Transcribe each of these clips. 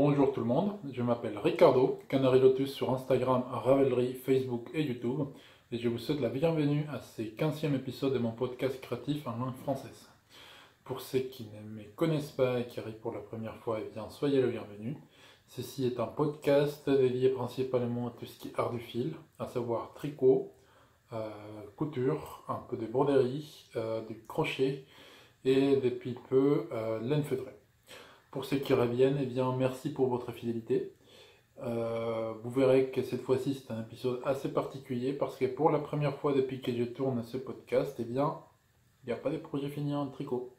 Bonjour tout le monde, je m'appelle Ricardo, Canary Lotus sur Instagram, Ravelry, Facebook et YouTube, et je vous souhaite la bienvenue à ce 15e épisode de mon podcast créatif en langue française. Pour ceux qui ne me connaissent pas et qui arrivent pour la première fois, eh bien soyez le bienvenu. Ceci est un podcast dédié principalement à tout ce qui est art du fil, à savoir tricot, couture, un peu de broderie, du crochet et depuis peu laine feutrée. Pour ceux qui reviennent, eh bien, merci pour votre fidélité. Vous verrez que cette fois-ci, c'est un épisode assez particulier parce que pour la première fois depuis que je tourne ce podcast, eh bien, il n'y a pas de projet fini en tricot.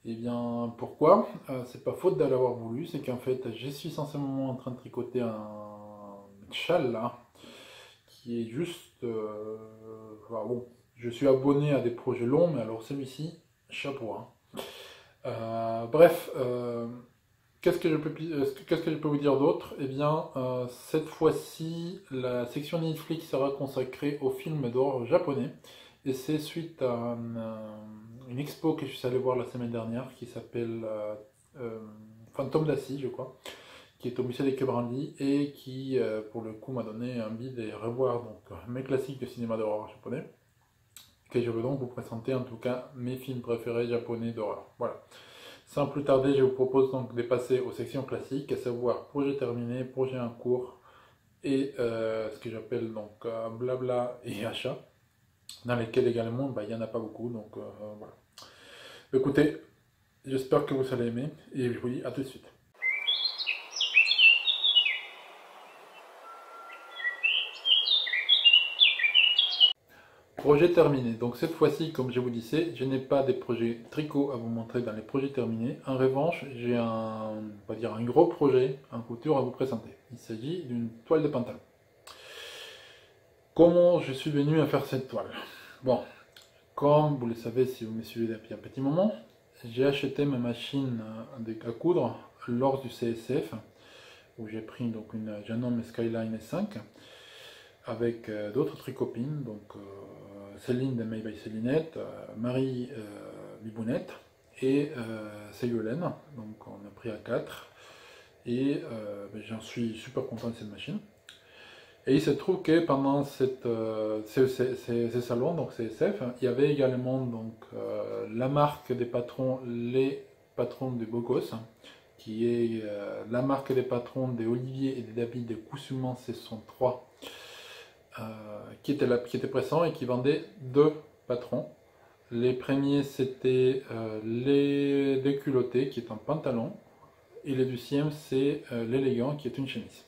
Eh bien, pourquoi c'est pas faute de l'avoir voulu, c'est qu'en fait, je suis censément en train de tricoter un châle là, qui est juste... enfin, bon, je suis abonné à des projets longs, mais alors celui-ci, chapeau, hein. Bref, qu'est-ce que je peux vous dire d'autre? Eh bien, cette fois-ci, la section Netflix sera consacrée aux films d'horreur japonais. Et c'est suite à une expo que je suis allé voir la semaine dernière qui s'appelle Fantôme d'Assis, je crois, qui est au musée des Quai Branly et qui, pour le coup, m'a donné envie de revoir donc, mes classiques de cinéma d'horreur japonais. Que je veux donc vous présenter en tout cas mes films préférés japonais d'horreur. Voilà. Sans plus tarder, je vous propose donc de passer aux sections classiques, à savoir projet terminé, projet en cours et ce que j'appelle donc blabla et achat, dans lesquels également il n'y en a pas beaucoup. Donc voilà. Écoutez, j'espère que vous allez aimer et je vous dis à tout de suite. Projet terminé. Donc cette fois-ci, comme je vous disais, je n'ai pas des projets tricot à vous montrer dans les projets terminés. En revanche, j'ai on va dire un gros projet en couture à vous présenter. Il s'agit d'une toile de pantalon. Comment je suis venu à faire cette toile? Bon, comme vous le savez si vous me suivez depuis un petit moment, j'ai acheté ma machine à coudre lors du CSF, où j'ai pris donc une Janome Skyline S5 avec d'autres tricopines, donc Céline de May by Célinette, Marie Bibounette et Ségolène. Donc on a pris à 4 et j'en suis super content de cette machine. Et il se trouve que pendant ces salons, donc CSF, il y avait également donc, la marque des patrons, les patrons de Bogos, qui est la marque des patrons de Olivier et de David de Coussumans, ce sont 3 qui était présent et qui vendait 2 patrons. Les premiers c'était les déculottés qui est un pantalon et le deuxième c'est l'élégant qui est une chemise.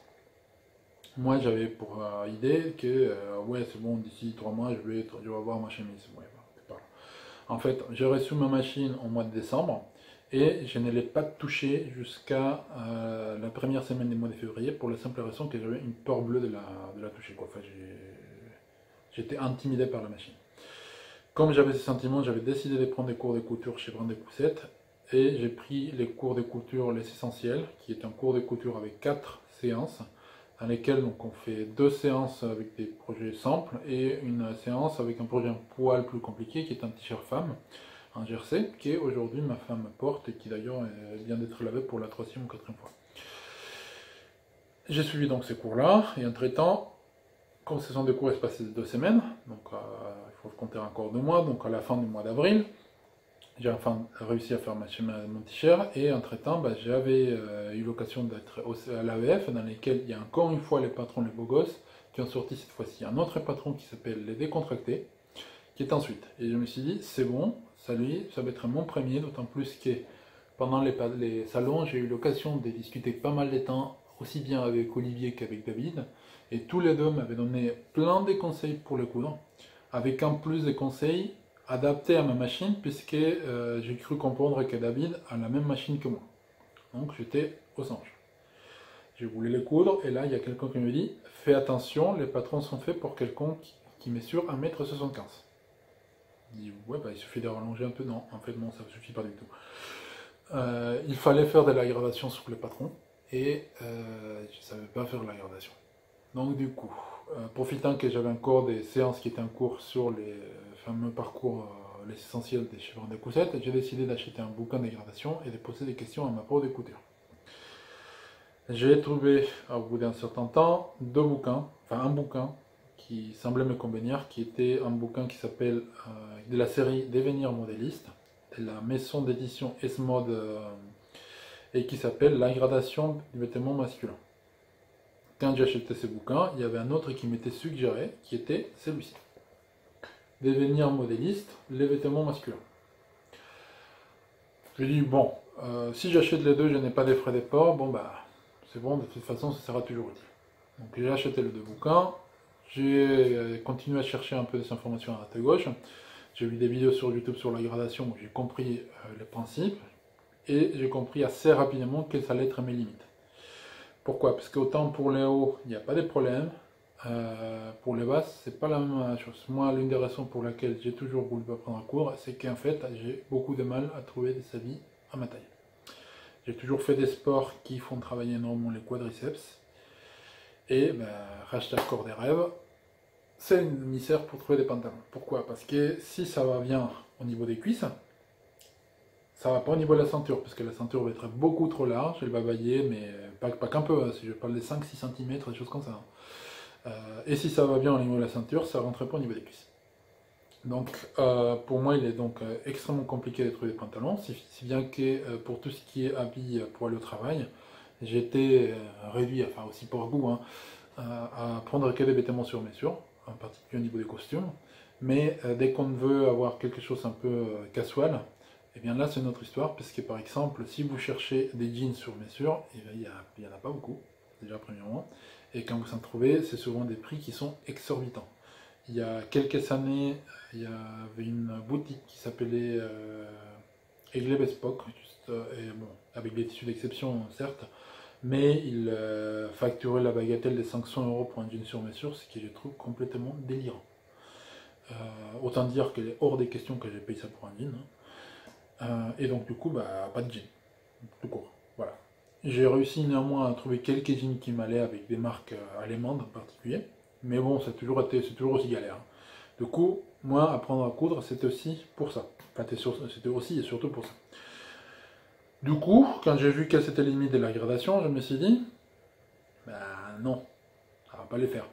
Moi j'avais pour idée que ouais c'est bon, d'ici 3 mois je vais avoir ma chemise. Ouais, bon, en fait j'ai reçu ma machine au mois de décembre et je ne l'ai pas touchée jusqu'à la première semaine du mois de février pour la simple raison que j'avais une peur bleue de la toucher. Quoi. Enfin, j'étais intimidé par la machine. Comme j'avais ce sentiment, j'avais décidé de prendre des cours de couture chez Brand Poussette et j'ai pris les cours de couture Les Essentiels, qui est un cours de couture avec 4 séances, dans lesquelles donc, on fait 2 séances avec des projets simples et une séance avec un projet un poil plus compliqué qui est un t-shirt femme en jersey, qui aujourd'hui ma femme porte et qui d'ailleurs vient d'être lavé pour la 3e ou 4e fois. J'ai suivi donc ces cours-là, et entre-temps, comme ce sont des cours espacés de 2 semaines, donc il faut compter encore 2 mois, donc à la fin du mois d'avril, j'ai enfin réussi à faire mon t-shirt, et entre-temps, j'avais eu l'occasion d'être à l'AVF, dans lesquels il y a encore une fois les patrons les beaux gosses, qui ont sorti cette fois-ci un autre patron qui s'appelle les décontractés, qui est ensuite. Et je me suis dit, c'est bon, ça va être mon premier, d'autant plus que pendant les salons, j'ai eu l'occasion de discuter pas mal de temps, aussi bien avec Olivier qu'avec David, et tous les deux m'avaient donné plein de conseils pour le coudre, avec en plus des conseils adaptés à ma machine, puisque j'ai cru comprendre que David a la même machine que moi. Donc j'étais aux anges. Je voulais les coudre, et là il y a quelqu'un qui me dit, fais attention, les patrons sont faits pour quelqu'un qui mesure 1,75 m. Je dis, ouais, il suffit de rallonger un peu. Non, en fait, non, ça ne suffit pas du tout. Il fallait faire de la gradation sur les patrons, et je ne savais pas faire de la gradation. Donc, du coup, profitant que j'avais encore des séances qui étaient en cours sur les fameux parcours, les essentiels des chevrons de Coussette, j'ai décidé d'acheter un bouquin de gradation et de poser des questions à ma pro de couture. J'ai trouvé au bout d'un certain temps deux bouquins, enfin un bouquin qui semblait me convenir, qui était un bouquin qui s'appelle de la série Devenir modéliste, de la maison d'édition Esmod et qui s'appelle La gradation du vêtement masculin. Quand j'ai acheté ce bouquin, il y avait un autre qui m'était suggéré, qui était celui-ci. Devenir modéliste, les vêtements masculins. Je dis, bon, si j'achète les deux, je n'ai pas des frais de port, bon bah, c'est bon, de toute façon, ça sera toujours utile. Donc j'ai acheté les deux bouquins, j'ai continué à chercher un peu des informations à droite à gauche, j'ai vu des vidéos sur YouTube sur la gradation où j'ai compris les principes, et j'ai compris assez rapidement quelles allaient être mes limites. Pourquoi? Parce qu'autant pour les hauts, il n'y a pas de problème, pour les basses, c'est pas la même chose. Moi, l'une des raisons pour laquelle j'ai toujours voulu prendre un cours, c'est qu'en fait, j'ai beaucoup de mal à trouver des habits à ma taille. J'ai toujours fait des sports qui font travailler énormément les quadriceps, et ben, racheter le corps des rêves, c'est une misère pour trouver des pantalons. Pourquoi? Parce que si ça va bien au niveau des cuisses, ça va pas au niveau de la ceinture, parce que la ceinture va être beaucoup trop large, elle va bailler, mais pas qu'un peu, hein, si je parle des 5-6 cm, des choses comme ça. Et si ça va bien au niveau de la ceinture, ça ne rentre pas au niveau des cuisses. Donc pour moi, il est donc extrêmement compliqué de trouver des pantalons, si bien que pour tout ce qui est habits pour aller au travail, j'ai été réduit, enfin aussi pour goût, hein, à prendre que des vêtements sur mesure, en particulier au niveau des costumes. Mais dès qu'on veut avoir quelque chose un peu casual, et bien là c'est une autre histoire, parce que par exemple, si vous cherchez des jeans sur mesure, il n'y en a pas beaucoup, déjà premièrement, et quand vous en trouvez, c'est souvent des prix qui sont exorbitants. Il y a quelques années, il y avait une boutique qui s'appelait Aigle Bespoke, et bon, avec des tissus d'exception certes, mais il facturait la bagatelle des 500 € pour un jean sur mesure, ce que je trouve complètement délirant. Autant dire qu'il est hors des questions que j'ai payé ça pour un jean. Et donc du coup, bah, pas de jean, tout court. Voilà. J'ai réussi néanmoins à trouver quelques jeans qui m'allaient avec des marques allemandes en particulier, mais bon, c'est toujours aussi galère. Du coup, moi, apprendre à coudre, c'était aussi pour ça. Enfin, c'était aussi et surtout pour ça. Du coup, quand j'ai vu quelles étaient les limites de la gradation, je me suis dit, bah non, ça va pas les faire.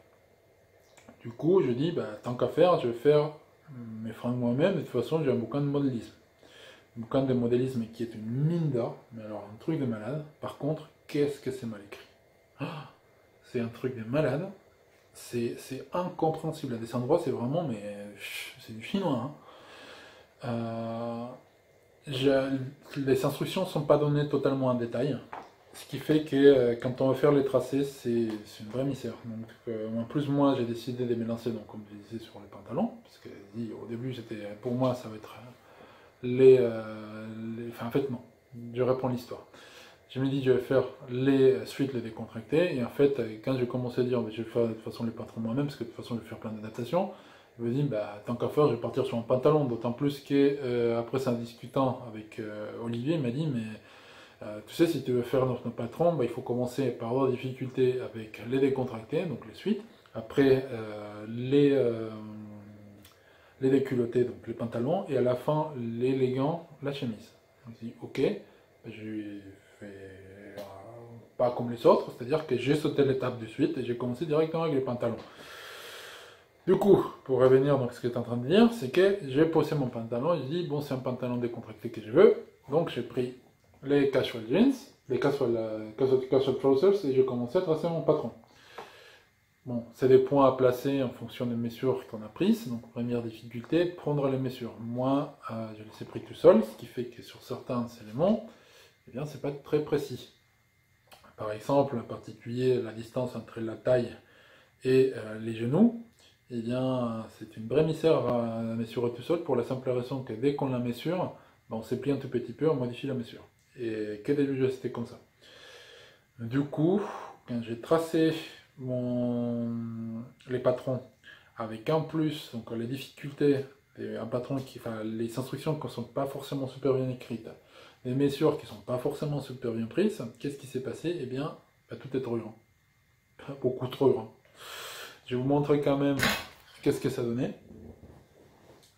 Du coup, je dis, bah tant qu'à faire, je vais faire mes fringues moi-même. De toute façon, j'ai un bouquin de modélisme. Un bouquin de modélisme qui est une mine d'or, mais alors un truc de malade. Par contre, qu'est-ce que c'est mal écrit. C'est un truc de malade. C'est incompréhensible. À des endroits, c'est vraiment, mais c'est du chinois. Hein. Les instructions ne sont pas données totalement en détail, ce qui fait que quand on va faire les tracés, c'est une vraie misère. Donc, en plus, moi, j'ai décidé de me lancer, donc, comme je disais, sur les pantalons, parce que au début, pour moi, ça va être enfin, en fait, non, je reprends l'histoire. Je me dis, je vais faire les suites, les décontractés, et en fait, quand j'ai commencé à dire, je vais faire de toute façon les patrons moi-même, parce que de toute façon, je vais faire plein d'adaptations, je me dis, bah, tant qu'à faire, je vais partir sur un pantalon, d'autant plus que, après, en discutant avec Olivier, il m'a dit, mais tu sais, si tu veux faire notre patron, bah, il faut commencer par avoir des difficultés avec les décontractés, donc les suites, après les déculottés, donc les pantalons, et à la fin, l'élégant, la chemise. Je me dis, ok, je fais pas comme les autres, c'est-à-dire que j'ai sauté l'étape de suite et j'ai commencé directement avec les pantalons. Du coup, pour revenir à ce que tu es en train de dire, c'est que j'ai posé mon pantalon et j'ai dit, bon, c'est un pantalon décontracté que je veux, donc j'ai pris les casual jeans, les casual trousers, et j'ai commencé à tracer mon patron. Bon, c'est des points à placer en fonction des mesures qu'on a prises. Donc, première difficulté, prendre les mesures. Moi, je les ai pris tout seul, ce qui fait que sur certains éléments, eh bien, c'est pas très précis. Par exemple, en particulier, la distance entre la taille et les genoux, eh bien, c'est une vraie misère à mesurer tout seul pour la simple raison que dès qu'on la mesure, ben, on s'éplie un tout petit peu, on modifie la mesure. Et que des début, c'était comme ça. Du coup, quand j'ai tracé les patrons avec en plus donc les difficultés, un patron enfin, les instructions qui ne sont pas forcément super bien écrites, les mesures qui ne sont pas forcément super bien prises, qu'est-ce qui s'est passé? Eh bien, tout est trop grand. Beaucoup trop grand. Je vais vous montrer quand même qu'est-ce que ça donnait.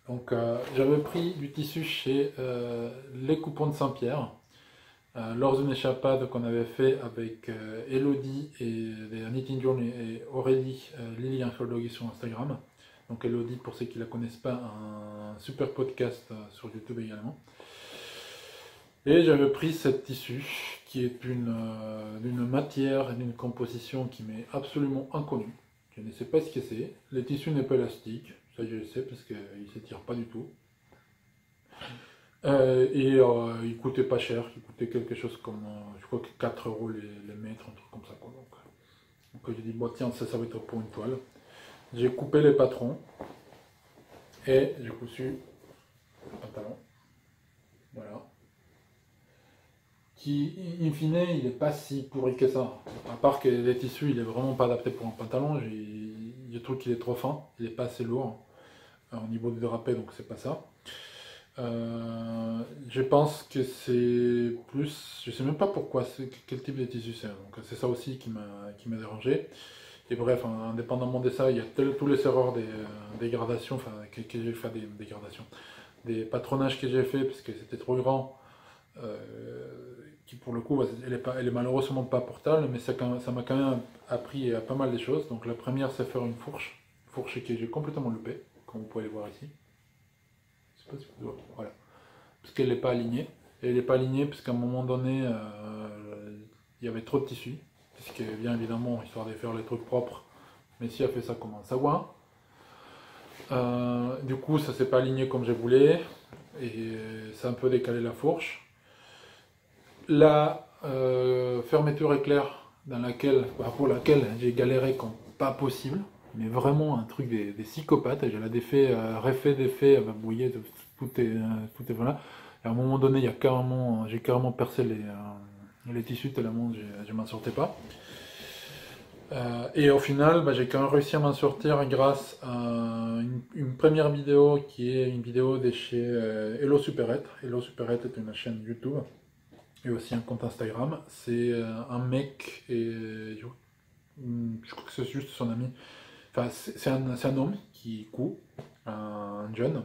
Donc, j'avais pris du tissu chez les Coupons de Saint-Pierre. lors d'une échappade qu'on avait fait avec Elodie et les Knitting Journey et Aurélie Lily Archéologie sur Instagram. Donc Elodie, pour ceux qui ne la connaissent pas, un super podcast sur YouTube également. Et j'avais pris cette tissu qui est d'une matière et d'une composition qui m'est absolument inconnue. Je ne sais pas ce que c'est. Le tissu n'est pas élastique, ça je le sais parce qu'il ne s'étire pas du tout. Il coûtait pas cher, il coûtait quelque chose comme, je crois que 4 € les mètres, un truc comme ça, quoi. Donc j'ai dit, bon tiens, ça va être pour une toile. J'ai coupé les patrons et j'ai cousu le pantalon. Voilà. Qui, in fine, il n'est pas si pourri que ça. À part que les tissus, il est vraiment pas adapté pour un pantalon. Je trouve qu'il est trop fin, il n'est pas assez lourd au niveau du drapé, donc c'est pas ça. Je pense que c'est plus, je sais même pas pourquoi, quel type de tissu c'est. Donc c'est ça aussi qui m'a dérangé. Et bref, indépendamment de ça, il y a tous les erreurs des gradations, enfin que j'ai fait des gradations, des patronages que j'ai fait parce que c'était trop grand. Qui pour le coup, elle est malheureusement pas portable, mais ça m'a quand même appris pas mal de choses. Donc la première, c'est faire une fourche que j'ai complètement loupée, comme vous pouvez le voir ici. Je sais pas si vous voyez. Voilà. Parce qu'elle n'est pas alignée. Et elle n'est pas alignée parce qu'à un moment donné, il y avait trop de tissu. Puisque bien évidemment, histoire de faire les trucs propres, Messi a fait ça comme un sagouin. Du coup, ça s'est pas aligné comme je voulais. Et ça a un peu décalé la fourche. La fermeture éclair pour laquelle j'ai galéré comme pas possible, mais vraiment un truc des psychopathes. J'ai la défait, refait, défait, bouillé, tout est voilà. Et à un moment donné, j'ai carrément percé les tissus tellement je m'en sortais pas. Et au final, j'ai quand même réussi à m'en sortir grâce à une première vidéo qui est une vidéo de chez Hello Superette. Hello Superette est une chaîne YouTube et aussi un compte Instagram. C'est un mec, et je crois que c'est juste son ami. Enfin, c'est un homme qui coud, un jeune,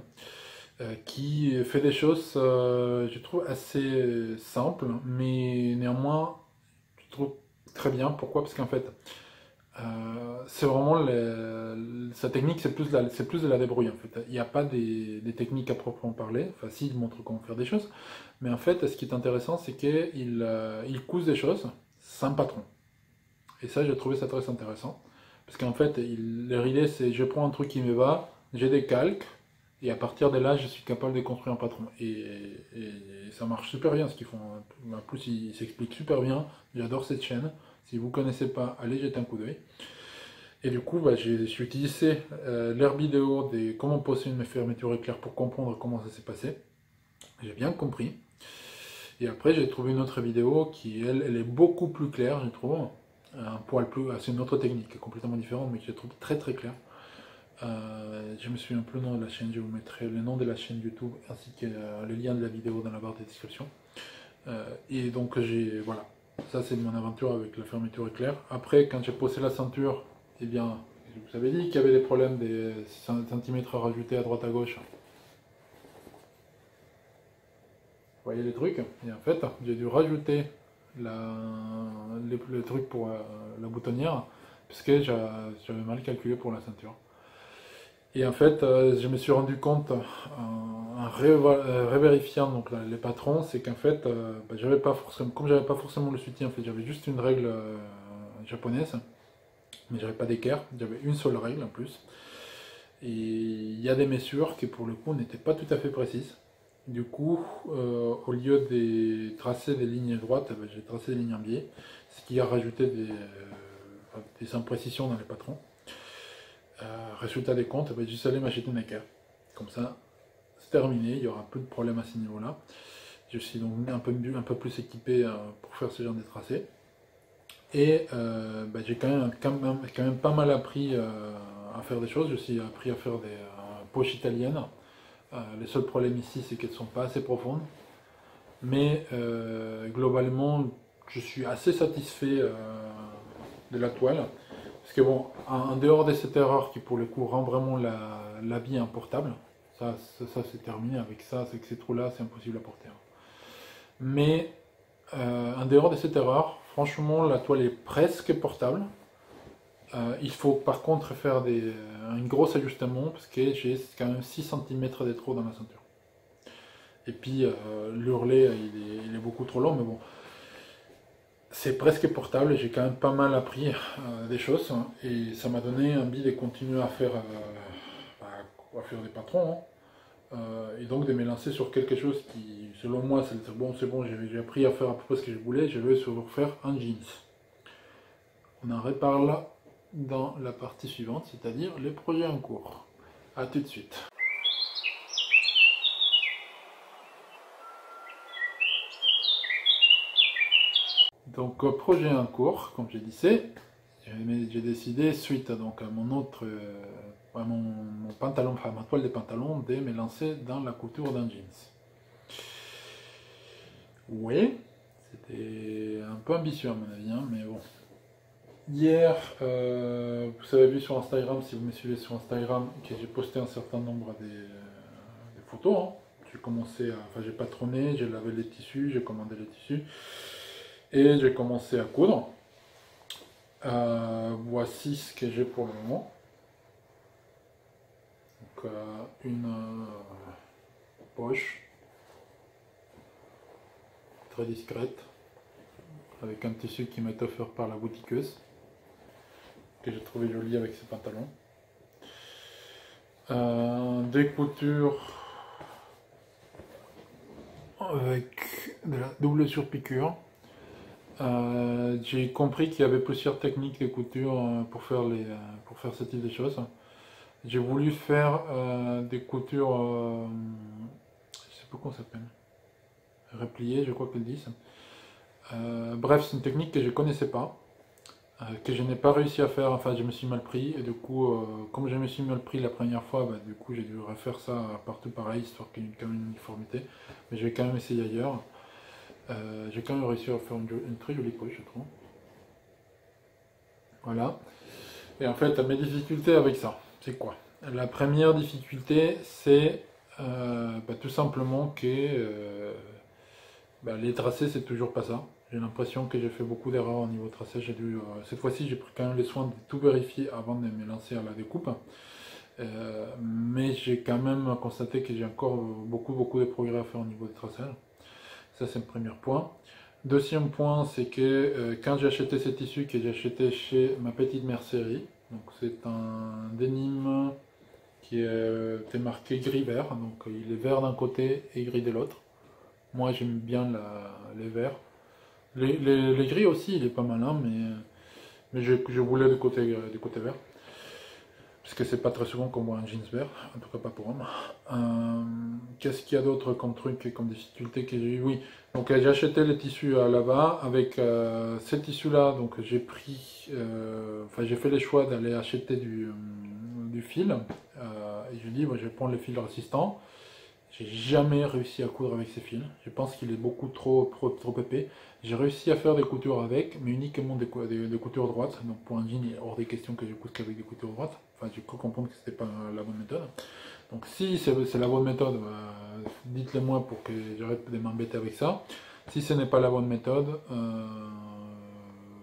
qui fait des choses, je trouve, assez simples, mais néanmoins, je trouve très bien. Pourquoi? Parce qu'en fait, c'est vraiment sa technique, c'est plus de la débrouille en fait. Il n'y a pas des techniques à proprement parler. Enfin, si, il montre comment faire des choses, mais en fait, ce qui est intéressant, c'est qu'il couse des choses sans patron. Et ça, j'ai trouvé ça très intéressant, parce qu'en fait, leur idée, c'est je prends un truc qui me va, j'ai des calques, et à partir de là, je suis capable de construire un patron. Et ça marche super bien ce qu'ils font. En plus, ils s'expliquent super bien. J'adore cette chaîne. Si vous ne connaissez pas, allez jeter un coup d'œil. Et du coup, j'ai utilisé leur vidéo de comment poser une fermeture éclair pour comprendre comment ça s'est passé. J'ai bien compris. Et après, j'ai trouvé une autre vidéo qui, elle est beaucoup plus claire, je trouve. Un poil plus. C'est une autre technique complètement différente, mais que je trouve très très claire. Je me souviens plus le nom de la chaîne, je vous mettrai le nom de la chaîne YouTube ainsi que le lien de la vidéo dans la barre de description. Et donc, voilà. Ça, c'est mon aventure avec la fermeture éclair. Après, quand j'ai posé la ceinture, eh bien, je vous avais dit qu'il y avait des problèmes des centimètres à rajouter à droite à gauche. Vous voyez les trucs? Et en fait, j'ai dû rajouter le truc pour la boutonnière, puisque j'avais mal calculé pour la ceinture. Et en fait, je me suis rendu compte en revérifiant donc, les patrons, c'est qu'en fait, j'avais pas forcément, comme j'avais pas forcément le soutien, en fait, j'avais juste une règle japonaise, mais j'avais pas d'équerre, j'avais une seule règle en plus. Et il y a des mesures qui pour le coup n'étaient pas tout à fait précises. Du coup, au lieu de tracer des lignes droites, j'ai tracé des lignes en biais, ce qui a rajouté des imprécisions dans les patrons. Résultat des comptes, j'ai juste allé m'acheter une équerre. Comme ça, c'est terminé, il y aura plus de problème à ce niveau-là. Je suis donc un peu plus équipé pour faire ce genre de tracés. Et j'ai quand même pas mal appris à faire des choses. J'ai aussi appris à faire des poches italiennes. Le seul problème ici, c'est qu'elles ne sont pas assez profondes. Mais globalement, je suis assez satisfait de la toile. Parce que bon, en dehors de cette erreur qui pour le coup rend vraiment l'habit importable, ça c'est terminé avec ça, c'est que ces trous là c'est impossible à porter. Mais en dehors de cette erreur, franchement, la toile est presque portable. Il faut par contre faire un gros ajustement parce que j'ai quand même 6 cm de trop dans la ceinture. Et puis l'ourlet il est beaucoup trop long, mais bon, c'est presque portable. J'ai quand même pas mal appris des choses et ça m'a donné envie de continuer à faire des patrons. Et donc de me lancer sur quelque chose qui, selon moi, c'est bon, j'ai appris à faire à peu près ce que je voulais, je vais sur faire un jeans. On en reparle dans la partie suivante, c'est-à-dire les projets en cours. A tout de suite. Donc projet en cours, comme je disais, j'ai décidé suite donc, à mon autre, mon pantalon, enfin ma toile de pantalon, de me lancer dans la couture d'un jeans. Oui, c'était un peu ambitieux à mon avis, hein, mais bon. Hier, vous avez vu sur Instagram, si vous me suivez sur Instagram, que j'ai posté un certain nombre des photos. Hein. J'ai commencé à, enfin j'ai patronné, j'ai lavé les tissus, j'ai commandé les tissus et j'ai commencé à coudre. Voici ce que j'ai pour le moment. Donc une poche très discrète avec un tissu qui m'est offert par la boutiqueuse que j'ai trouvé joli avec ses pantalons. Des coutures avec de la double surpiqûre. J'ai compris qu'il y avait plusieurs techniques de couture pour faire ce type de choses. J'ai voulu faire des coutures, je sais pas comment ça s'appelle, repliées, je crois qu'ils disent. Bref, c'est une technique que je connaissais pas, que je n'ai pas réussi à faire, enfin je me suis mal pris, et du coup, comme je me suis mal pris la première fois, bah, du coup j'ai dû refaire ça partout pareil, histoire qu'il y ait quand même une uniformité, mais je vais quand même essayer ailleurs. J'ai quand même réussi à faire une très jolie poche, je trouve. Voilà. Et en fait, mes difficultés avec ça, c'est quoi? La première difficulté, c'est tout simplement que les tracés, c'est toujours pas ça. J'ai l'impression que j'ai fait beaucoup d'erreurs au niveau tracé. Cette fois-ci, j'ai pris quand même les soins de tout vérifier avant de me lancer à la découpe. Mais j'ai quand même constaté que j'ai encore beaucoup de progrès à faire au niveau du traçage. Ça, c'est le premier point. Deuxième point, c'est que quand j'ai acheté ces tissus que j'ai acheté chez ma petite mercerie, donc c'est un denim qui était marqué gris-vert, donc il est vert d'un côté et gris de l'autre. Moi j'aime bien les verts. Les gris aussi, il est pas malin, mais je voulais du côté vert. Parce que c'est pas très souvent qu'on voit un jeans vert, en tout cas pas pour moi. Qu'est-ce qu'il y a d'autre comme truc et comme difficulté que j'ai eu? Oui, donc j'ai acheté les tissus à Lava avec ces tissus là, donc j'ai pris, j'ai fait le choix d'aller acheter du fil et je dis je vais prendre le fil résistant. J'ai jamais réussi à coudre avec ces fils. Je pense qu'il est beaucoup trop épais. J'ai réussi à faire des coutures avec, mais uniquement des coutures droites. Donc pour un jean, il est hors des questions que je coude qu'avec des coutures droites. Enfin, j'ai cru comprendre que c'était pas la bonne méthode. Donc si c'est la bonne méthode, dites-le moi pour que j'arrête de m'embêter avec ça. Si ce n'est pas la bonne méthode,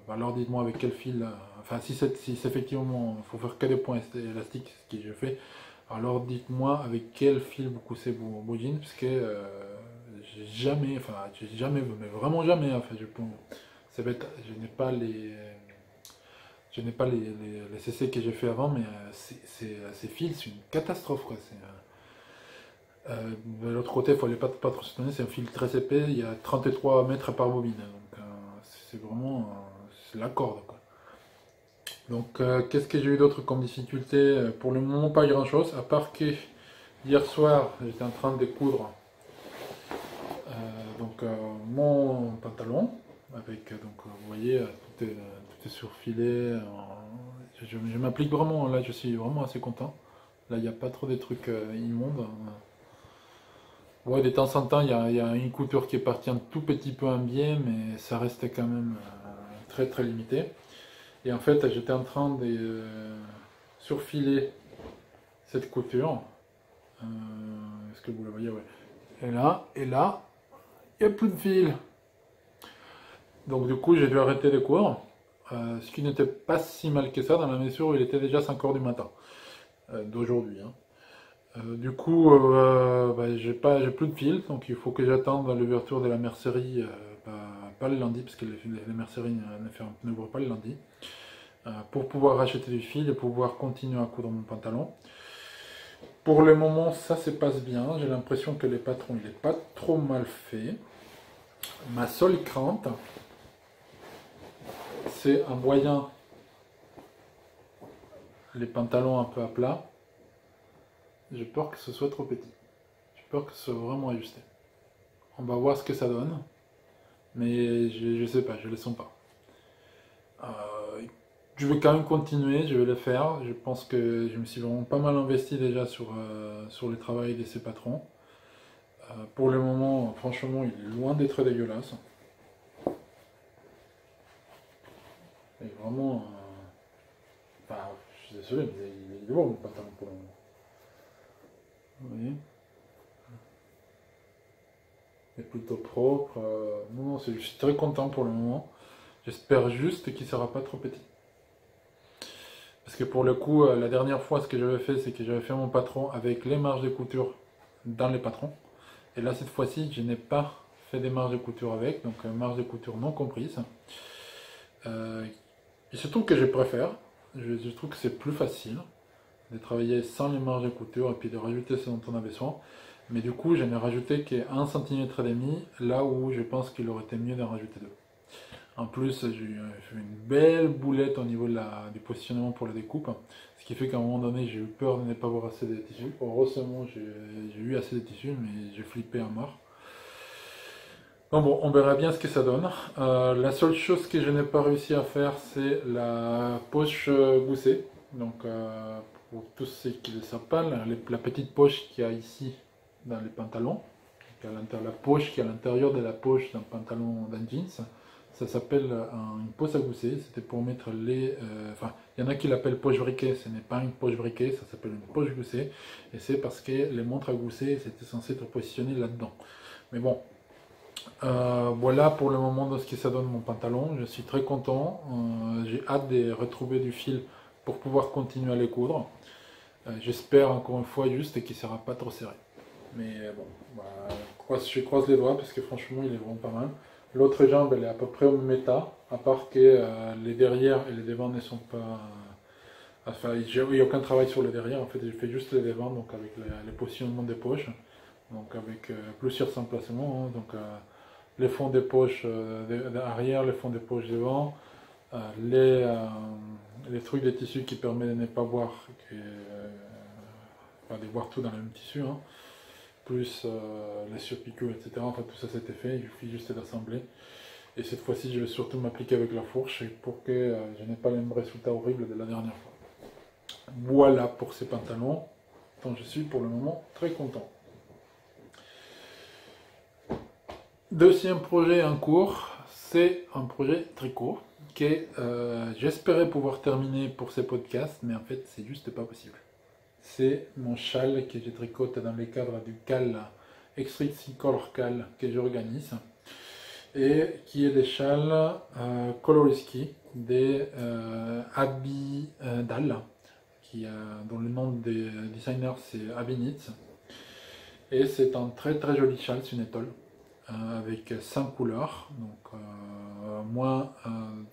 alors dites-moi avec quel fil. Enfin, si effectivement il faut faire que des points élastiques, ce que je fais. Alors dites-moi avec quel fil vous coussez vos jeans, parce que j'ai jamais, mais vraiment jamais, enfin, c'est bête, je n'ai pas les CC que j'ai fait avant, mais ces fils, c'est une catastrophe, quoi. De l'autre côté, il ne fallait pas trop se donner, c'est un fil très épais, il y a 33 mètres par bobine, donc c'est vraiment, c'est la corde, quoi. Donc, qu'est-ce que j'ai eu d'autre comme difficulté? Pour le moment, pas grand-chose, à part que hier soir, j'étais en train de coudre mon pantalon, avec, vous voyez, tout est surfilé. Je m'applique vraiment, là, je suis vraiment assez content. Là, il n'y a pas trop de trucs immondes. Ouais, de temps en temps, il y a une couture qui est partie un tout petit peu en biais, mais ça restait quand même très limité. Et en fait, j'étais en train de surfiler cette couture. Est-ce que vous la voyez? Ouais. Et là, il n'y a plus de fil. Donc du coup, j'ai dû arrêter les cours, ce qui n'était pas si mal que ça, dans la mesure où il était déjà 5 heures du matin d'aujourd'hui, hein. Du coup, bah, j'ai plus de fil, donc il faut que j'attende l'ouverture de la mercerie, bah, pas le lundi, parce que les merceries n'ouvrent pas le lundi, pour pouvoir acheter du fil et pouvoir continuer à coudre mon pantalon. Pour le moment, ça se passe bien. J'ai l'impression que les patrons, il n'est pas trop mal fait. Ma seule crainte, c'est en voyant les pantalons un peu à plat, j'ai peur que ce soit trop petit. J'ai peur que ce soit vraiment ajusté. On va voir ce que ça donne, mais je sais pas, je le sens pas. Je vais quand même continuer, je vais le faire. Je pense que je me suis vraiment pas mal investi déjà sur le travail de ces patrons. Pour le moment, franchement, il est loin d'être dégueulasse. Et vraiment, enfin, je suis désolé, mais il est lourd mon pantalon pour le moment. Vous voyez? Il est plutôt propre. Non, non, je suis très content pour le moment. J'espère juste qu'il ne sera pas trop petit. Parce que pour le coup, la dernière fois, ce que j'avais fait, c'est que j'avais fait mon patron avec les marges de couture dans les patrons. Et là, cette fois-ci, je n'ai pas fait des marges de couture avec, donc marges de couture non comprises. Il se trouve que je préfère. Je trouve que c'est plus facile de travailler sans les marges de couture et puis de rajouter ce dont on a besoin. Mais du coup, je n'ai rajouté qu'un centimètre et demi, là où je pense qu'il aurait été mieux d'en rajouter deux. En plus, j'ai fait une belle boulette au niveau du positionnement pour la découpe, ce qui fait qu'à un moment donné, j'ai eu peur de ne pas avoir assez de tissus. Heureusement, j'ai eu assez de tissus, mais j'ai flippé à mort. Donc bon, on verra bien ce que ça donne. La seule chose que je n'ai pas réussi à faire, c'est la poche goussée. Donc pour tous ceux qui ne le savent pas, la petite poche qu'il y a ici dans les pantalons, la poche qui est à l'intérieur de la poche d'un pantalon d'un jeans, ça s'appelle une poche à gousset. C'était pour mettre les... Enfin, il y en a qui l'appellent poche briquet. Ce n'est pas une poche briquet, ça s'appelle une poche gousset. Et c'est parce que les montres à gousset, c'était censé être positionné là-dedans. Mais bon, voilà pour le moment de ce que ça donne mon pantalon. Je suis très content. J'ai hâte de retrouver du fil pour pouvoir continuer à les coudre. J'espère encore une fois juste qu'il ne sera pas trop serré. Mais bon, bah, je croise les doigts parce que franchement il est vraiment pas mal. L'autre jambe elle est à peu près au même état, à part que les derrière et les devants ne sont pas... Enfin, il n'y a aucun travail sur les derrière, en fait j'ai fait juste les devants, donc avec les positionnements des poches, donc avec plusieurs emplacements, hein, donc les fonds des poches arrière, les fonds des poches devant, les, les trucs des tissus qui permettent de ne pas voir, de voir tout dans le même tissu, hein, plus les surpiqûres, etc. Enfin, tout ça c'était fait, il suffit juste d'assembler. Et cette fois-ci, je vais surtout m'appliquer avec la fourche pour que je n'ai pas le même résultat horrible de la dernière fois. Voilà pour ces pantalons, dont je suis pour le moment très content. Deuxième projet en cours, c'est un projet tricot que j'espérais pouvoir terminer pour ces podcasts, mais en fait, c'est juste pas possible. C'est mon châle que je tricote dans le cadre du CAL, Extreme Color CAL, que j'organise, et qui est des châles Coloriski, des Abi Dal, dont le nom des designers c'est Abinitz. Et c'est un très très joli châle, c'est une étole, avec 5 couleurs. Donc moi,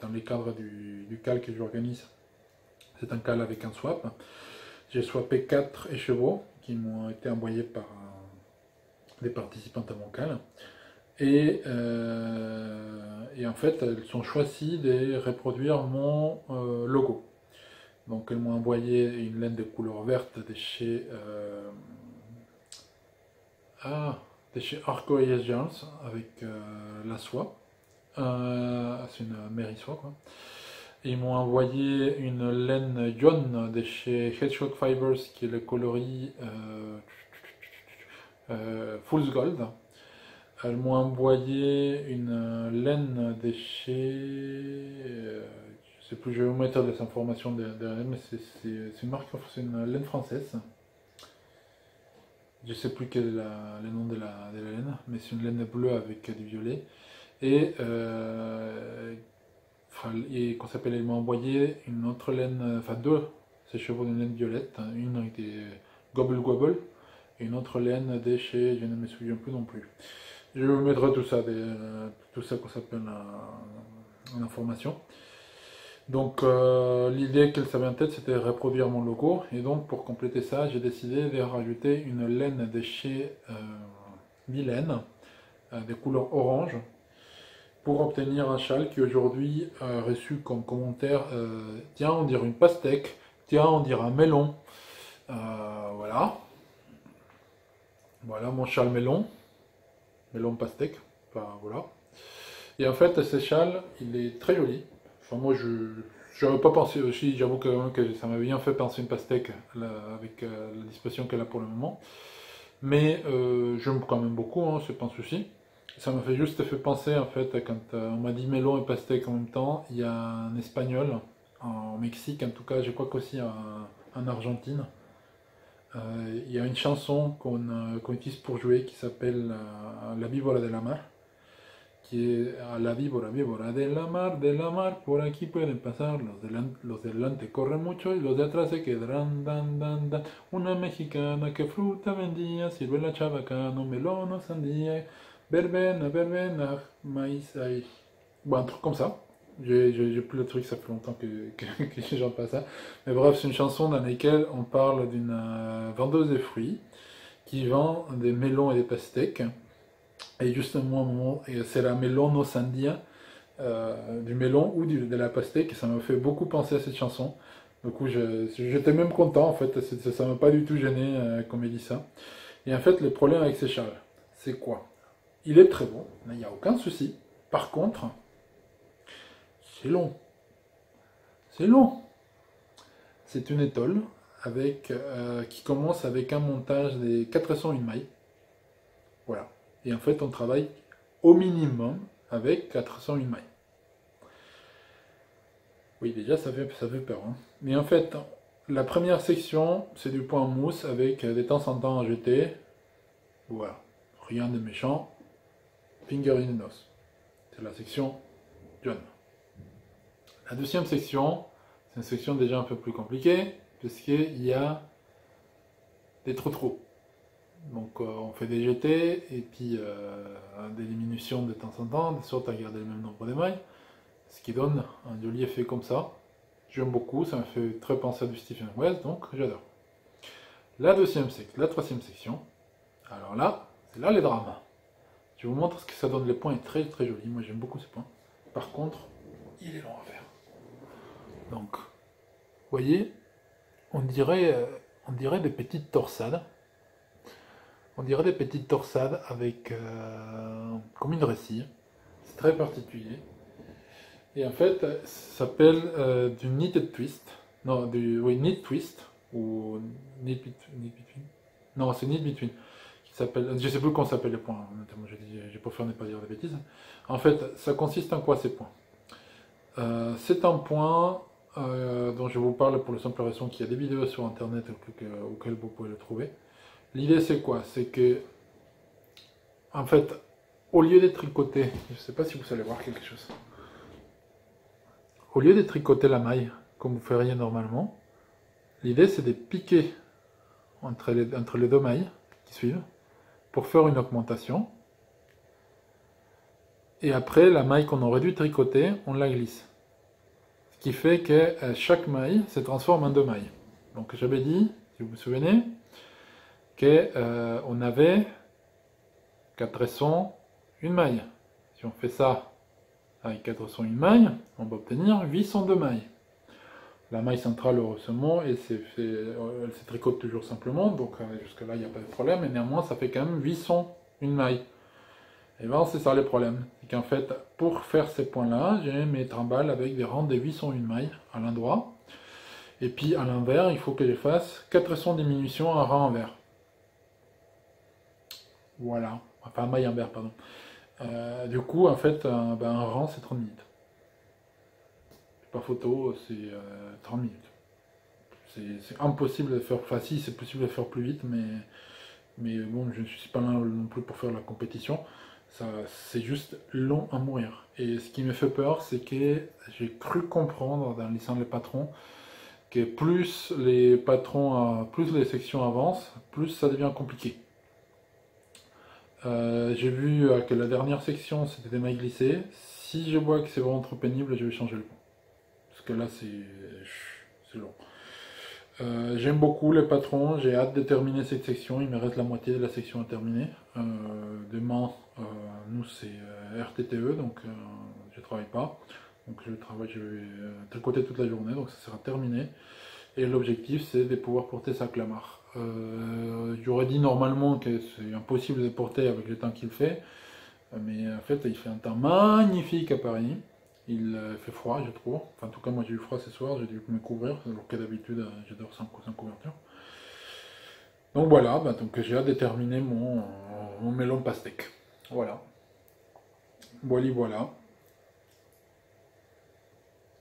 dans les cadres du CAL que j'organise, c'est un CAL avec un swap. J'ai swappé 4 écheveaux qui m'ont été envoyés par des participantes à mon CAL. Et en fait, elles sont choisies de reproduire mon logo. Donc elles m'ont envoyé une laine de couleur verte de chez Arco Jones avec la soie. C'est une Mary soie quoi. Ils m'ont envoyé une laine jaune de chez Hedgehog Fibers qui est le coloris Fool's Gold. Elles m'ont envoyé une laine de chez... je sais plus, je vais vous mettre des informations derrière, mais c'est une marque, c'est une laine française. Je sais plus quel est le nom de la laine, mais c'est une laine bleue avec du violet. Qu'on s'appelle, ils m'ont envoyé une autre laine, enfin deux, ces chevaux d'une laine violette, hein, une avec des Gobble Gobble, et une autre laine des chez, je ne me souviens plus non plus. Je vous mettrai tout ça, tout ça qu'on s'appelle en information. Donc l'idée qu'elle s'avait en tête, c'était de reproduire mon logo, et donc pour compléter ça, j'ai décidé de rajouter une laine de chez Mylène, des couleurs orange, pour obtenir un châle qui aujourd'hui a reçu comme commentaire tiens, on dirait une pastèque, tiens, on dirait un melon. Voilà. Voilà mon châle melon, melon pastèque. Enfin, voilà. Et en fait, ce châle, il est très joli. Enfin, moi, je n'avais pas pensé aussi, j'avoue que ça m'avait bien fait penser une pastèque avec la disposition qu'elle a pour le moment. Mais j'aime quand même beaucoup, hein, c'est pas un souci. Ça m'a fait penser en fait quand on m'a dit melon et pastèque en même temps. Il y a un espagnol en Mexique, en tout cas, je crois qu'aussi en Argentine. Il y a une chanson qu'on utilise pour jouer qui s'appelle La Víbora de la Mar, qui est La Víbora, Víbora de la mar, por aquí pueden pasar, los de delante corren mucho y los de atrás se quedarán, dan, dan, dan. Una mexicana que fruta vendía, ciruela, chabacano, melón o sandía, verbena, verbena, maïs, aïe. Bon, un truc comme ça. J'ai plus le truc, ça fait longtemps que j'en passe ça. Mais bref, c'est une chanson dans laquelle on parle d'une vendeuse de fruits qui vend des melons et des pastèques. Et justement, c'est la melon no sandia, du melon ou de la pastèque, et ça m'a fait beaucoup penser à cette chanson. Du coup, j'étais même content, en fait, ça m'a pas du tout gêné qu'on m'ait dit ça. Et en fait, le problème avec ces châles, c'est quoi? Il est très beau, il n'y a aucun souci. Par contre, c'est long. C'est long. C'est une étole qui commence avec un montage des 401 mailles. Voilà. Et en fait, on travaille au minimum avec 401 mailles. Oui, déjà, ça fait peur. Hein. Mais en fait, la première section, c'est du point mousse avec des temps en temps à jeter. Voilà. Rien de méchant. Finger in the nose. C'est la section jaune. La deuxième section, c'est une section déjà un peu plus compliquée, puisqu'il y a des trous. Donc on fait des jetés, et puis des diminutions de temps en temps, de sorte à garder le même nombre de mailles, ce qui donne un joli effet comme ça. J'aime beaucoup, ça me fait très penser à du Stephen West, donc j'adore. La troisième section, alors là, c'est là les drames. Je vous montre ce que ça donne, le point est très très joli, moi j'aime beaucoup ce point. Par contre, il est long à faire. Donc, vous voyez, on dirait des petites torsades. On dirait des petites torsades avec comme une récille. C'est très particulier. Et en fait, ça s'appelle du knitted twist. Non, knit twist. Ou knit between. Non, c'est knit between. Je sais plus comment s'appelle les points. J'ai pas fait ne pas dire des bêtises. En fait, ça consiste en quoi ces points? C'est un point dont je vous parle pour la simple raison qu'il y a des vidéos sur internet auxquelles vous pouvez le trouver. L'idée c'est quoi? C'est que, en fait, au lieu de tricoter, je ne sais pas si vous allez voir quelque chose, au lieu de tricoter la maille comme vous feriez normalement, l'idée c'est de piquer entre les deux mailles qui suivent pour faire une augmentation. Et après, la maille qu'on aurait dû tricoter, on la glisse. Ce qui fait que chaque maille se transforme en deux mailles. Donc j'avais dit, si vous vous souvenez, qu'on avait 401 mailles. Si on fait ça avec 401 mailles, on va obtenir 802 mailles. La maille centrale, heureusement, elle se tricote toujours simplement, donc jusque là il n'y a pas de problème, mais néanmoins ça fait quand même 801 mailles. Et bien c'est ça le problème, c'est qu'en fait pour faire ces points là, j'ai mes trimbales avec des rangs de 801 mailles à l'endroit, et puis à l'envers il faut que je fasse 400 diminutions en rang envers. Voilà, enfin maille envers, pardon. Du coup en fait un rang c'est 30 minutes. C'est pas photo, c'est 30 minutes. C'est impossible de faire, enfin si c'est possible de faire plus vite, mais bon je ne suis pas là non plus pour faire la compétition. C'est juste long à mourir. Et ce qui me fait peur, c'est que j'ai cru comprendre, dans lisant les patrons, que plus les patrons, plus les sections avancent, plus ça devient compliqué. J'ai vu que la dernière section, c'était des mailles glissées. Si je vois que c'est vraiment trop pénible, je vais changer le pont. Parce que là, c'est long. J'aime beaucoup les patrons, j'ai hâte de terminer cette section, il me reste la moitié de la section à terminer. Demain, nous c'est RTTE, donc je travaille pas. Donc je vais tricoter toute la journée, donc ça sera terminé. Et l'objectif c'est de pouvoir porter ça à Clamart. J'aurais dit normalement que c'est impossible de porter avec le temps qu'il fait, mais en fait il fait un temps magnifique à Paris. Il fait froid, je trouve. Enfin, en tout cas, moi j'ai eu froid ce soir, j'ai dû me couvrir, alors que d'habitude j'adore sans couverture. Donc voilà, donc j'ai hâte de terminer mon melon pastèque. Voilà. Voilà.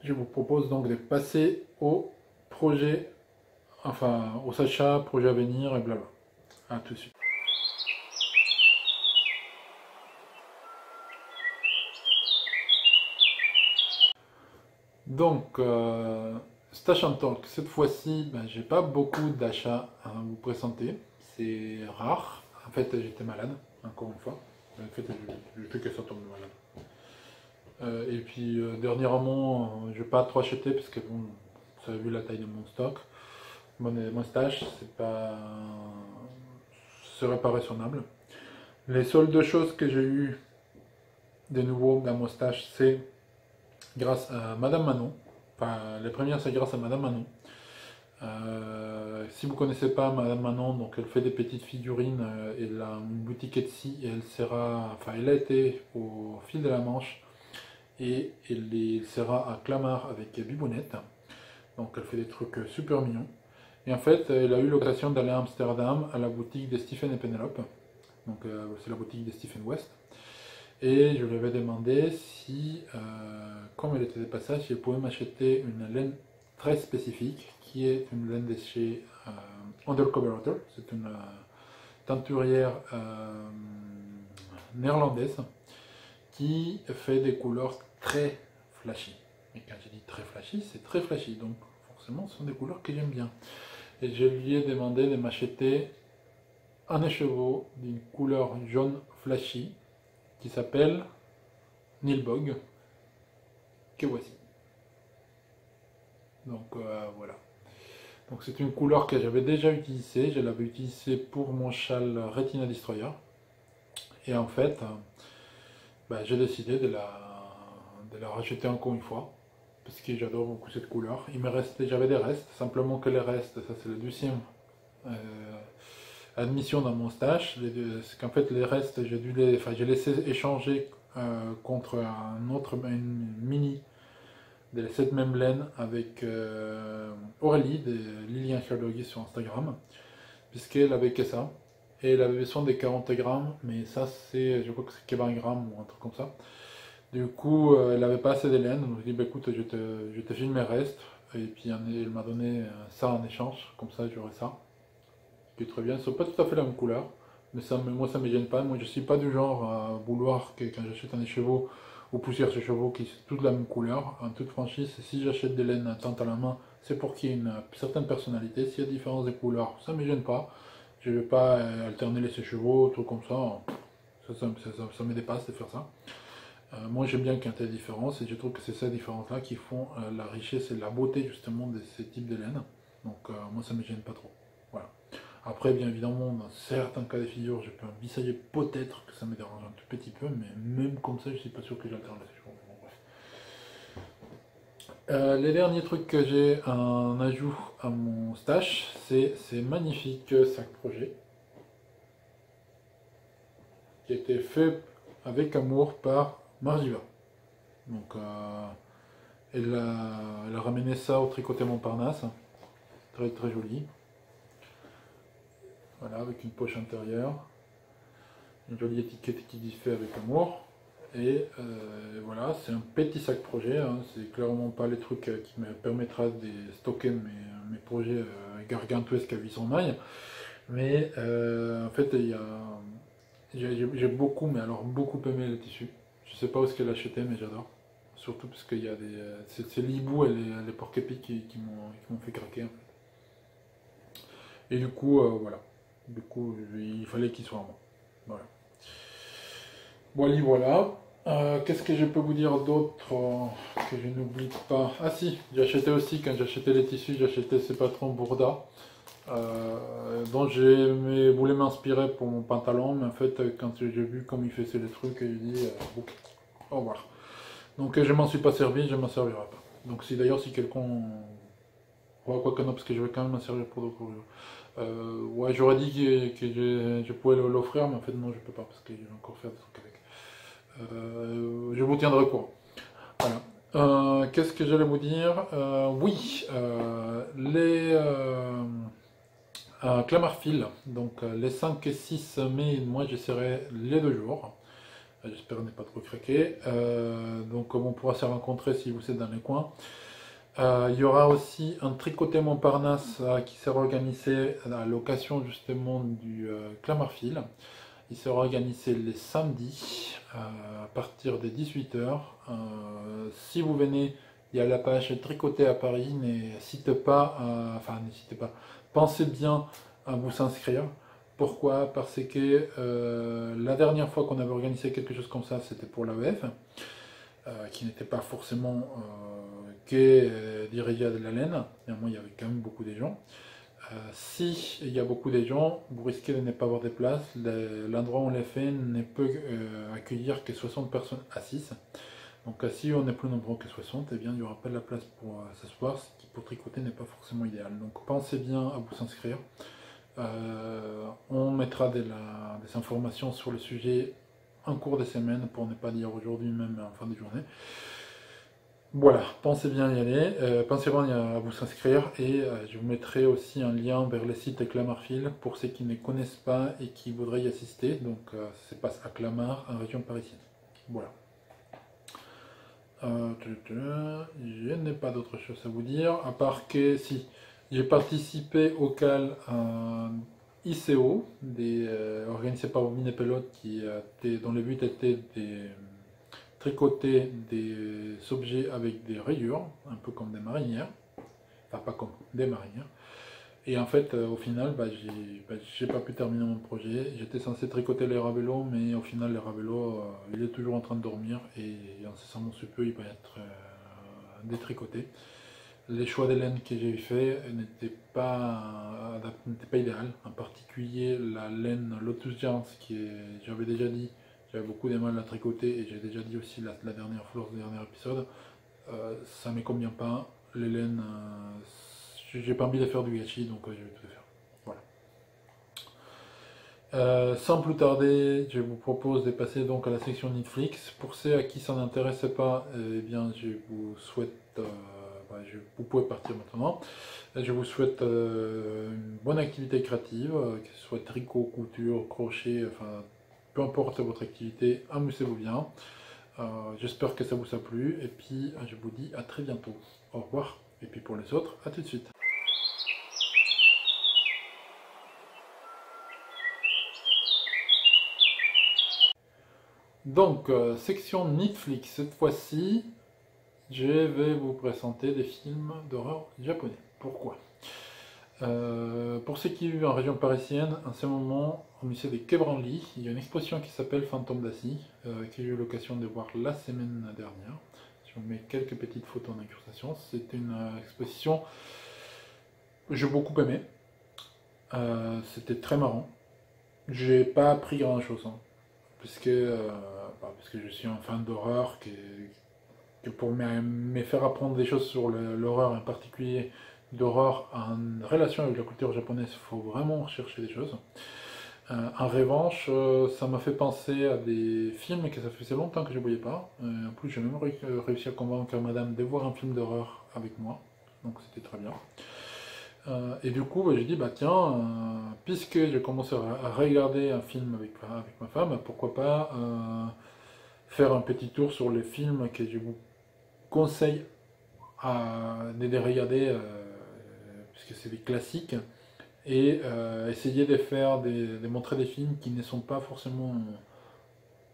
Je vous propose donc de passer au projet, enfin au Sacha, projet à venir et blabla. A tout de suite. Donc, Stash and Talk, cette fois-ci, j'ai pas beaucoup d'achats à vous présenter. C'est rare. En fait, j'étais malade, encore une fois. En fait, je fais que ça tombe malade. Et puis, dernièrement, je vais pas trop acheter parce que, bon, vous avez vu la taille de mon stock. Mon stash, ce serait pas raisonnable. Les seules deux choses que j'ai eu de nouveau dans mon stash, c'est grâce à Madame Manon. Enfin, les premières, c'est grâce à Madame Manon. Si vous ne connaissez pas Madame Manon, donc elle fait des petites figurines, elle a une boutique Etsy et elle a été au fil de la Manche et elle sera à Clamart avec Bibounette. Donc elle fait des trucs super mignons. Et en fait, elle a eu l'occasion d'aller à Amsterdam à la boutique de Stephen et Penelope. Donc c'est la boutique de Stephen West. Et je lui avais demandé si, comme elle était de passage, si elle pouvait m'acheter une laine très spécifique, qui est une laine de chez Undercover Otter. C'est une teinturière néerlandaise qui fait des couleurs très flashy. Et quand je dis très flashy, c'est très flashy. Donc forcément, ce sont des couleurs que j'aime bien. Et je lui ai demandé de m'acheter un écheveau d'une couleur jaune flashy qui s'appelle Nilbog, que voici. Donc voilà. Donc c'est une couleur que j'avais déjà utilisée. Je l'avais utilisée pour mon châle Retina Destroyer. Et en fait, j'ai décidé de la racheter encore une fois. Parce que j'adore beaucoup cette couleur. J'avais des restes. Simplement que les restes, ça c'est la deuxième admission dans mon stash. C'est qu'en fait les restes, j'ai laissé échanger contre une mini de cette même laine avec Aurélie de Lilian Doggy sur Instagram, puisqu'elle avait que ça. Et elle avait besoin des 40 grammes, mais ça c'est, je crois que c'est 20 grammes ou un truc comme ça. Du coup, elle n'avait pas assez de laine, donc je dis écoute, je te file mes restes. Et puis elle m'a donné ça en échange, comme ça j'aurai ça. Qui est très bien, ce sont pas tout à fait la même couleur, mais moi ça me gêne pas. Moi je suis pas du genre à vouloir que quand j'achète un écheveau ou plusieurs écheveaux qui sont tous de la même couleur. En toute franchise, si j'achète des laines tant à la main, c'est pour qu'il y ait une certaine personnalité. S'il y a différence de couleurs, ça me gêne pas. Je vais pas alterner les écheveaux, tout comme ça. Ça me dépasse de faire ça. Moi j'aime bien quand il y a des différences et je trouve que c'est ces différences-là qui font la richesse et la beauté justement de ces types de laines. Donc moi ça me gêne pas trop. Voilà. Après, bien évidemment, dans certains cas de figure, je peux envisager peut-être que ça me dérange un tout petit peu, mais même comme ça, je ne suis pas sûr que j'alterne la séjour. Bon, bref. Les derniers trucs que j'ai en ajout à mon stash, c'est ces magnifiques sacs projet qui a été fait avec amour par Margiva. Donc, elle a ramené ça au tricoté Montparnasse, très très joli. Voilà, avec une poche intérieure, une jolie étiquette qui dit fait avec amour. Et voilà, c'est un petit sac projet, hein. C'est clairement pas les trucs qui me permettra de stocker mes projets gargantuesques à 800 mailles. Mais en fait, il y a J'ai beaucoup, mais alors beaucoup aimé le tissu. Je sais pas où est-ce qu'elle a acheté, mais j'adore. Surtout parce qu'il y a des. C'est l'hibou et les porc-épics qui m'ont fait craquer, en fait. Et du coup, voilà. Du coup, il fallait qu'il soit à moi. Voilà. Voilà, voilà. Qu'est-ce que je peux vous dire d'autre que je n'oublie pas? Ah si, j'ai acheté aussi, quand j'achetais les tissus, j'achetais ces patrons Bourda, dont j'ai voulu m'inspirer pour mon pantalon, mais en fait, quand j'ai vu comme il faisait les trucs, j'ai dit, bon, au revoir. Donc je m'en suis pas servi, je m'en servirai pas. Donc si d'ailleurs si quelqu'un... Ouais, quoi que non, parce que je vais quand même m'en servir pour d'autres jours. Ouais, j'aurais dit que je pouvais l'offrir, mais en fait non, je peux pas, parce que je vais encore faire des trucs avec. Je vous tiendrai au courant. Voilà. Qu'est-ce que j'allais vous dire? Oui, les Clamart-Fil, donc les 5 et 6 mai, moi j'essaierai les 2 jours. J'espère ne pas trop craquer. Donc on pourra se rencontrer si vous êtes dans les coins. Il y aura aussi un tricoté Montparnasse qui sera organisé à l'occasion justement du Clamart-Fil. Il sera organisé les samedis à partir des 18h. Si vous venez, il y a la page Tricoter à Paris. N'hésitez pas, enfin n'hésitez pas, pensez bien à vous inscrire. Pourquoi? Parce que la dernière fois qu'on avait organisé quelque chose comme ça, c'était pour l'AEF, qui n'était pas forcément dirigé à de la laine. Néanmoins, il y avait quand même beaucoup de gens. Si il y a beaucoup de gens, vous risquez de ne pas avoir de place. L'endroit où on les fait ne peut accueillir que 60 personnes assises. Donc si on est plus nombreux que 60, eh bien, il n'y aura pas de la place pour s'asseoir, ce qui pour tricoter n'est pas forcément idéal. Donc pensez bien à vous inscrire. On mettra des informations sur le sujet en cours de semaine, pour ne pas dire aujourd'hui même en fin de journée. Voilà, pensez bien y aller, pensez bien à vous inscrire et je vous mettrai aussi un lien vers le site Clamart-Fil pour ceux qui ne connaissent pas et qui voudraient y assister. Donc ça se passe à Clamart, en région parisienne. Voilà. Je n'ai pas d'autre chose à vous dire, à part que si j'ai participé au CAL ICO, organisé par Mine Pelote, dont le but était de tricoter des objets avec des rayures, un peu comme des marinières, enfin pas comme des marinières. Et en fait, au final, j'ai pas pu terminer mon projet. J'étais censé tricoter les ravelots, mais au final, les ravelots, il est toujours en train de dormir et incessamment sous peu, il va être détricoté. Les choix de laine que j'ai fait n'étaient pas idéal. En particulier, la laine Lotus Giants, j'avais déjà dit, j'avais beaucoup de mal à la tricoter et j'ai déjà dit aussi la dernière fois, lors du dernier épisode, ça ne me convient pas. Les laines, j'ai pas envie de faire du gâchis, donc je vais tout faire. Voilà. Sans plus tarder, je vous propose de passer donc à la section Netflix. Pour ceux à qui ça n'intéresse pas, eh bien, je vous souhaite, vous pouvez partir maintenant. Je vous souhaite une bonne activité créative, que ce soit tricot, couture, crochet, enfin, peu importe votre activité, amusez-vous bien. J'espère que ça vous a plu et puis je vous dis à très bientôt. Au revoir. Et puis pour les autres, à tout de suite. Donc, section Netflix, cette fois-ci, je vais vous présenter des films d'horreur japonais. Pourquoi? Pour ceux qui vivent en région parisienne, en ce moment, au musée des Quai Branly, il y a une exposition qui s'appelle Fantôme d'Asie, que j'ai eu l'occasion de voir la semaine dernière. Je vous mets quelques petites photos en incrustation. C'est une exposition que j'ai beaucoup aimé. C'était très marrant. J'ai pas appris grand chose, hein, parce que je suis un fan d'horreur, que pour me faire apprendre des choses sur l'horreur, en particulier d'horreur en relation avec la culture japonaise, il faut vraiment chercher des choses. En revanche, ça m'a fait penser à des films que ça faisait longtemps que je ne voyais pas. En plus, j'ai même réussi à convaincre madame de voir un film d'horreur avec moi, donc c'était très bien. Et du coup, j'ai dit, bah tiens, puisque j'ai commencé à regarder un film avec ma femme, pourquoi pas faire un petit tour sur les films que je vous conseille de les regarder, puisque c'est des classiques, et essayer de montrer des films qui ne sont pas forcément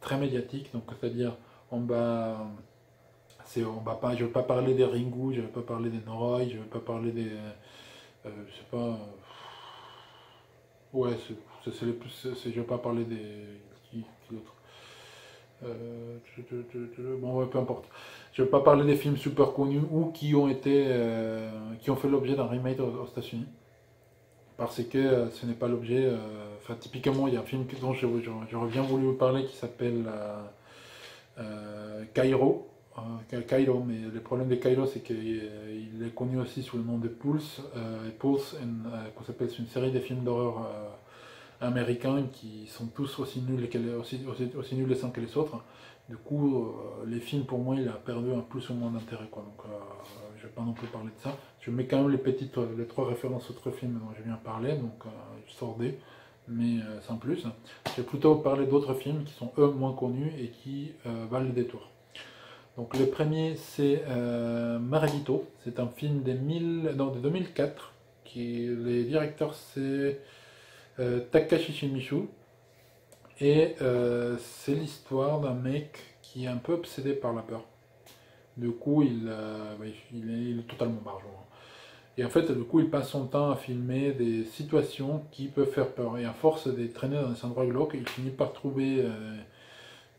très médiatiques. Donc, c'est-à-dire, on va, on va pas, je ne vais pas parler des Ringu, je ne vais pas parler des Noroi, je ne vais pas parler des, je sais pas, ouais, c'est les plus, je ne vais pas parler des, qui d'autre bon, ouais, peu importe. Je ne vais pas parler des films super connus ou qui ont fait l'objet d'un remake aux États-Unis. Parce que ce n'est pas l'objet. Enfin, typiquement, il y a un film dont j'aurais bien voulu vous parler qui s'appelle Cairo. Cairo, mais le problème de Cairo, c'est qu'il est connu aussi sous le nom de Pulse. Pulse, c'est une série de films d'horreur américains qui sont tous aussi nuls, aussi nuls les uns que les autres. Du coup, les films, pour moi, il a perdu un plus ou moins d'intérêt, quoi. Donc, je ne vais pas non plus parler de ça. Je mets quand même les trois références autres films dont je viens de parler, donc je sors des, mais sans plus. Je vais plutôt parler d'autres films qui sont eux moins connus et qui valent le détour. Donc le premier c'est Marabito, c'est un film de 2004, les directeurs c'est Takashi Shimizu, et c'est l'histoire d'un mec qui est un peu obsédé par la peur. Du coup, il est totalement barjot. Et en fait, du coup, il passe son temps à filmer des situations qui peuvent faire peur. Et à force de traîner dans des endroits glauques, il finit par trouver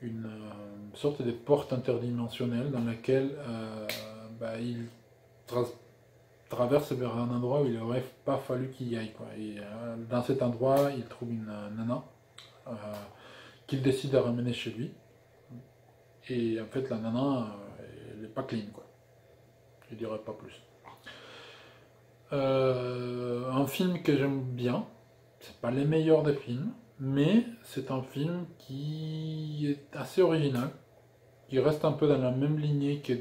une sorte de porte interdimensionnelle dans laquelle il traverse vers un endroit où il n'aurait pas fallu qu'il y aille, quoi. Et dans cet endroit, il trouve une nana euh, qu'il décide de ramener chez lui. Et en fait, la nana, elle n'est pas clean, quoi. Je dirais pas plus. Un film que j'aime bien, c'est pas les meilleurs des films, mais c'est un film qui est assez original, qui reste un peu dans la même lignée que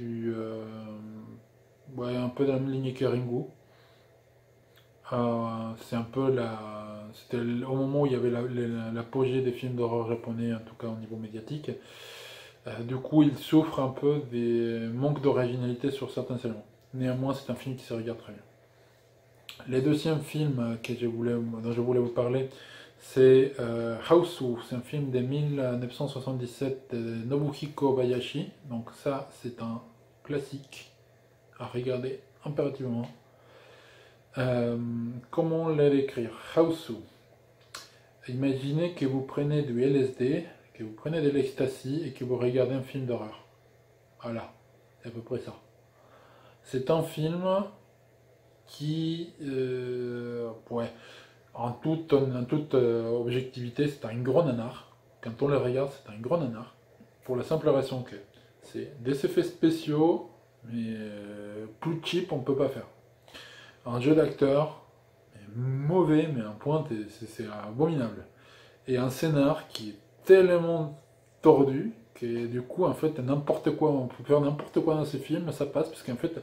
ouais, un peu dans la même lignée que Ringu. C'est un peu c'était au moment où il y avait l'apogée des films d'horreur japonais, en tout cas au niveau médiatique. Du coup, il souffre un peu des manques d'originalité sur certains éléments. Néanmoins, c'est un film qui se regarde très bien. Le deuxième film dont je voulais vous parler, c'est Houseu. C'est un film de 1977 de Nobuhiko Bayashi. Donc ça, c'est un classique à regarder impérativement. Comment le décrire? Houseu. Imaginez que vous prenez du LSD, que vous prenez de l'ecstasy et que vous regardez un film d'horreur. Voilà, c'est à peu près ça. C'est un film qui, ouais, en toute objectivité, c'est un gros nanar. Quand on le regarde, c'est un gros nanar. Pour la simple raison que c'est des effets spéciaux, mais plus cheap, on ne peut pas faire. Un jeu d'acteur mauvais, mais un point, c'est abominable. Et un scénar qui est tellement tordu que du coup, en fait, n'importe quoi, on peut faire n'importe quoi dans ces films, ça passe, parce qu'en fait,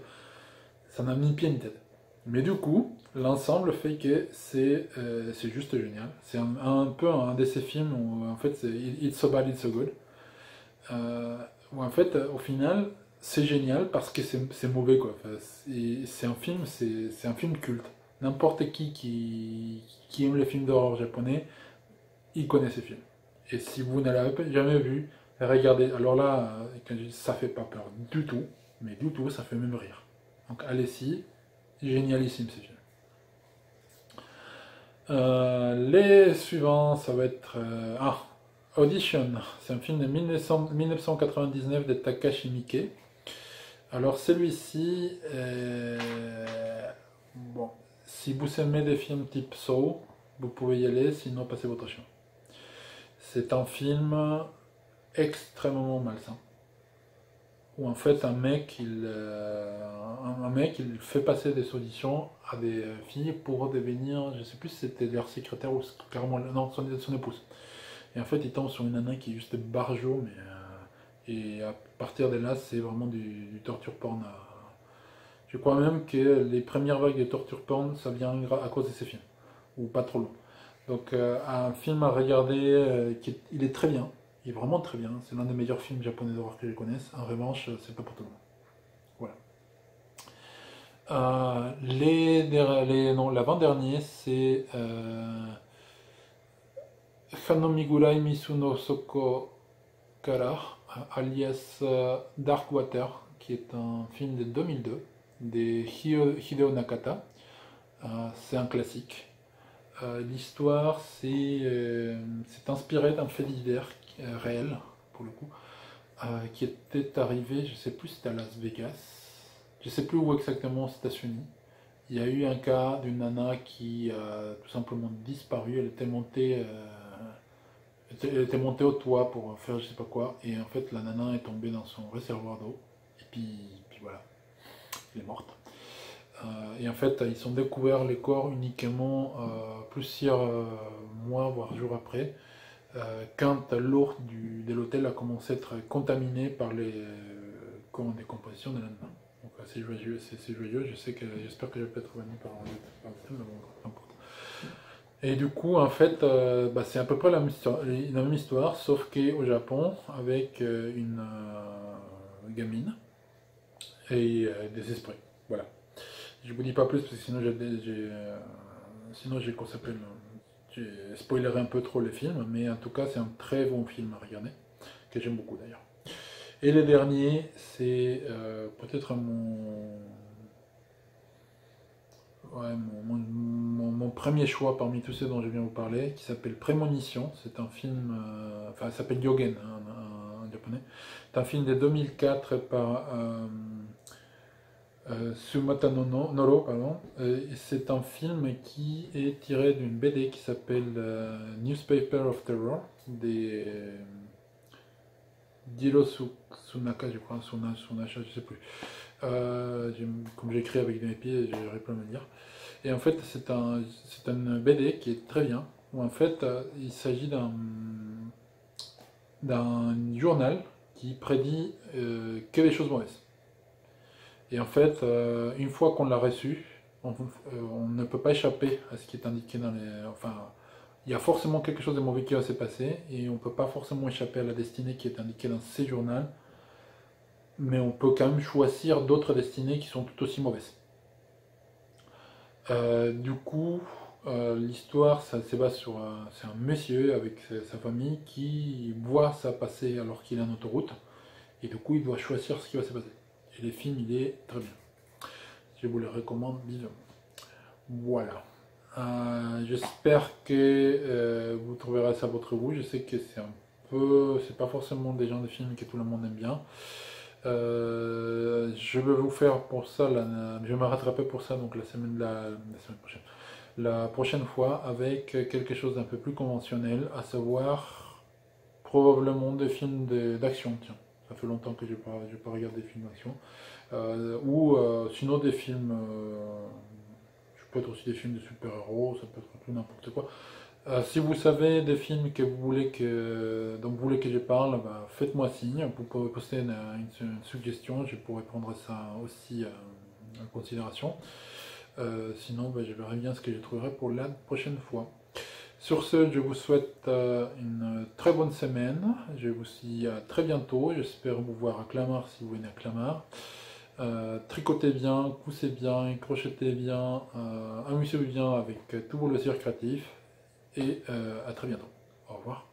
ça n'a ni pied ni tête. Mais du coup, l'ensemble fait que c'est juste génial. C'est un peu un de ces films où en fait c'est It's so bad, it's so good. Où en fait, au final, c'est génial parce que c'est mauvais, quoi. Enfin, c'est un film culte. N'importe qui aime les films d'horreur japonais, il connaît ces films. Et si vous ne l'avez jamais vu, regardez. Alors là, quand je dis ça fait pas peur du tout, mais du tout, ça fait même rire. Donc allez-y, génialissime ces films. Les suivants, ça va être Audition. C'est un film de 1999 de Takashi Miike. Alors celui-ci, bon, si vous aimez des films type Saw, vous pouvez y aller, sinon passez votre chemin. C'est un film extrêmement malsain. Où en fait un mec il fait passer des auditions à des filles pour devenir, je sais plus si c'était leur secrétaire ou carrément non, son épouse. Et en fait il tombe sur une nana qui est juste barjo, mais et à partir de là c'est vraiment du torture porn. Je crois même que les premières vagues de torture porn ça vient à cause de ces films, ou pas trop long. Donc un film à regarder, il est très bien. Il est vraiment très bien. C'est l'un des meilleurs films japonais d'horreur que je connaisse. En revanche, c'est pas pour tout le monde. Non, l'avant-dernier, c'est Hanomigurai Misuno Soko Kara, alias Darkwater, qui est un film de 2002 de Hideo Nakata. C'est un classique. L'histoire, c'est inspiré d'un fait divers réel, pour le coup, qui était arrivé, je sais plus si c'était à Las Vegas, je sais plus où exactement aux États-Unis. Il y a eu un cas d'une nana qui a tout simplement disparu. Elle était montée au toit pour faire je sais pas quoi, et en fait la nana est tombée dans son réservoir d'eau, et puis voilà, elle est morte. Et en fait, ils ont découvert les corps uniquement plusieurs mois, voire jours après, quand l'eau de l'hôtel a commencé à être contaminée par les corps en décomposition de la nana. Donc c'est joyeux, c'est joyeux. J'espère que je vais pas être revenu par le thème, mais bon, peu importe. Et du coup, en fait, c'est à peu près la même histoire, sauf qu'au Japon, avec une gamine et des esprits. Voilà. Je vous dis pas plus parce que sinon j'ai qu'on s'appelle, j'ai spoileré un peu trop le film, mais en tout cas c'est un très bon film à regarder, que j'aime beaucoup d'ailleurs. Et le dernier, c'est peut-être ouais, mon premier choix parmi tous ceux dont je viens vous parler, qui s'appelle Prémonition. C'est un film, enfin, il s'appelle Yogen en japonais. C'est un film de 2004 par Sumata Noro, pardon. C'est un film qui est tiré d'une BD qui s'appelle Newspaper of Terror d'Hiro Sunaka, je crois, Sunacha, je sais plus. Comme j'écris avec mes pieds, j'arrive pas à me dire. Et en fait, c'est une BD qui est très bien, où en fait, il s'agit d'un journal qui prédit que des choses mauvaises. Et en fait, une fois qu'on l'a reçu, on ne peut pas échapper à ce qui est indiqué dans les... Enfin, il y a forcément quelque chose de mauvais qui va se passer, et on ne peut pas forcément échapper à la destinée qui est indiquée dans ces journaux, mais on peut quand même choisir d'autres destinées qui sont tout aussi mauvaises. Du coup, l'histoire, ça se base sur c'est un monsieur avec sa famille qui voit ça passer alors qu'il est en autoroute, et du coup, il doit choisir ce qui va se passer. Et le film, il est très bien. Je vous le recommande vivement. Voilà. J'espère que vous trouverez ça à votre goût. Je sais que c'est pas forcément des genres de films que tout le monde aime bien. Je vais vous faire pour ça, je vais me rattraper pour ça donc la semaine prochaine. La prochaine fois avec quelque chose d'un peu plus conventionnel, à savoir probablement des films d'action. Tiens, ça fait longtemps que je n'ai pas regardé des films d'action. Ou sinon des films, ça peut être aussi des films de super-héros, ça peut être tout n'importe quoi. Si vous savez des films dont vous voulez que je parle, bah, faites-moi signe. Vous pouvez poster une suggestion, je pourrais prendre ça aussi en considération. Sinon, bah, je verrai bien ce que je trouverai pour la prochaine fois. Sur ce, je vous souhaite une très bonne semaine. Je vous dis à très bientôt. J'espère vous voir à Clamart si vous venez à Clamart. Tricotez bien, coussez bien, crochetez bien, amusez-vous bien avec tous vos loisirs créatifs et à très bientôt. Au revoir.